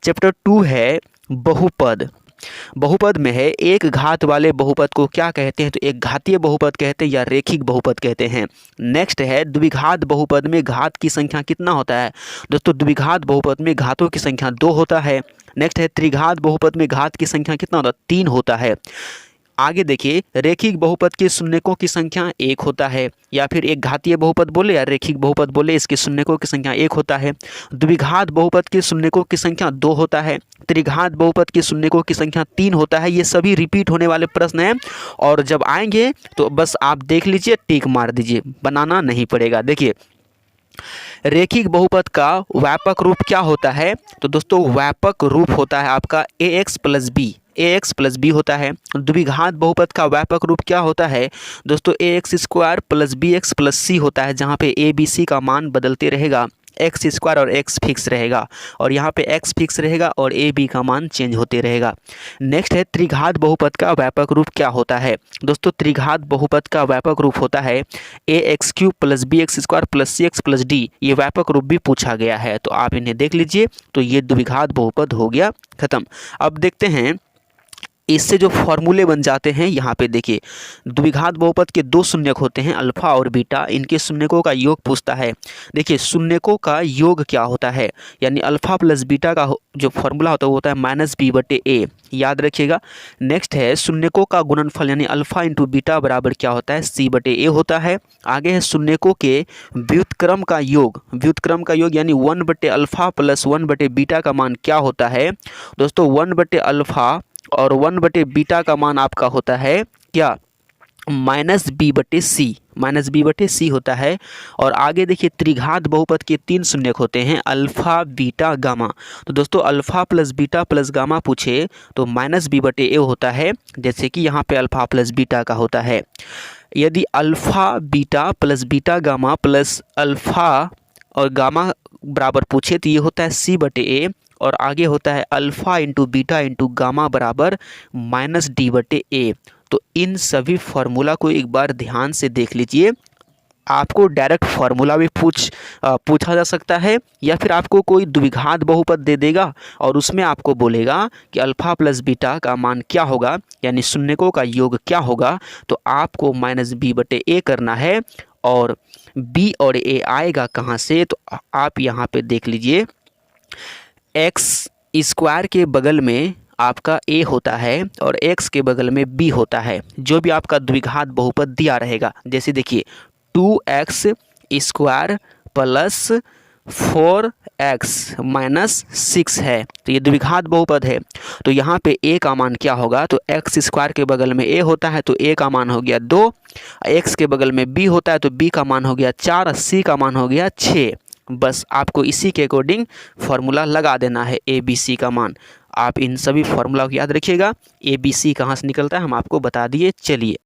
Chapter 2 है बहुपद। बहुपद में है एक घात वाले बहुपद को क्या कहते हैं, तो एक घातीय बहुपद कहते हैं या रेखिक बहुपद कहते हैं। नेक्स्ट है द्विघात बहुपद में घात की संख्या कितना होता है। दोस्तों द्विघात बहुपद में घातों की संख्या 2 होता है। नेक्स्ट है त्रिघात बहुपद में घात की संख्या कितना होता है, 3 होता है। आगे देखिए रेखिक बहुपद के शून्यकों की संख्या 1 होता है, या फिर एक घातीय बहुपद बोले या रेखिक बहुपद बोले, इसके शून्यकों की संख्या 1 होता है। द्विघात बहुपद के शून्यकों की संख्या 2 होता है। त्रिघात बहुपद के शून्यकों की संख्या 3 होता है। ये सभी रिपीट होने वाले प्रश्न हैं, और जब आएंगे तो बस आप देख लीजिए, टिक मार दीजिए, बनाना नहीं पड़ेगा। देखिए रेखिक बहुपद का व्यापक रूप क्या होता है, तो दोस्तों व्यापक रूप होता है आपका ax plus b, ax plus b होता है। द्विघात बहुपद का व्यापक रूप क्या होता है दोस्तों, ax square plus bx plus c होता है, जहाँ पे a b c का मान बदलते रहेगा, एक्स स्क्वायर और x फिक्स रहेगा, और यहाँ पे x फिक्स रहेगा और a b का मान चेंज होते रहेगा। नेक्स्ट है त्रिघात बहुपद का व्यापक रूप क्या होता है। दोस्तों त्रिघात बहुपद का व्यापक रूप होता है ax³ plus bx square plus cx plus d। ये व्यापक रूप भी पूछा गया है, तो आप इन्हें देख लीजिए। तो ये द्विघात बहुपद हो गया खत्म। अब देखते हैं इससे जो फॉर्मूले बन जाते हैं। यहाँ पे देखिए द्विघात बहुपद के 2 शून्यक होते हैं, अल्फा और बीटा। इनके शून्यकों का योग पूछता है। देखिए शून्यकों का योग क्या होता है, यानी अल्फा प्लस बीटा का जो फॉर्मूला होता है वो होता है -b/a, याद रखिएगा। नेक्स्ट है शून्यकों का गुणनफल, यानी अल्फा इंटू बीटा बराबर क्या होता है, c/a होता है। आगे है शून्यकों के व्युत्क्रम का योग, व्युत्क्रम का योग यानी 1/अल्फा प्लस 1/बीटा का मान क्या होता है दोस्तों, 1/अल्फा और 1/बीटा का मान आपका होता है क्या, -b/c, -b/c होता है। और आगे देखिए त्रिघात बहुपद के 3 शून्यक होते हैं, अल्फा बीटा गामा। तो दोस्तों alpha plus beta plus gamma पूछे तो -b/a होता है, जैसे कि यहाँ पे अल्फा प्लस बीटा का होता है। यदि alpha beta plus beta gamma plus alpha और गामा बराबर पूछे तो ये होता है c/a, और आगे होता है alpha into beta into gamma बराबर -d/a। तो इन सभी फार्मूला को एक बार ध्यान से देख लीजिए। आपको डायरेक्ट फार्मूला भी पूछा जा सकता है, या फिर आपको कोई द्विघात बहुपद दे देगा और उसमें आपको बोलेगा कि अल्फा प्लस बीटा का मान क्या होगा, यानी शून्यकों का योग क्या होगा। तो आपको -b/a करना है, और b और a आएगा कहाँ से, तो आप यहाँ पे देख लीजिए एक्स स्क्वायर के बगल में आपका a होता है और x के बगल में b होता है। जो भी आपका द्विघात बहुपद दिया रहेगा, जैसे देखिए 2x square plus 4x minus 6 है, तो ये द्विघात बहुपद है। तो यहाँ पे a का मान क्या होगा, तो x स्क्वायर के बगल में a होता है तो a का मान हो गया 2, x के बगल में b होता है तो b का मान हो गया 4, c का मान हो गया 6। बस आपको इसी के अकॉर्डिंग फार्मूला लगा देना है ए बी सी का मान। आप इन सभी फार्मूला को याद रखिएगा। ए बी सी कहाँ से निकलता है हम आपको बता दिए। चलिए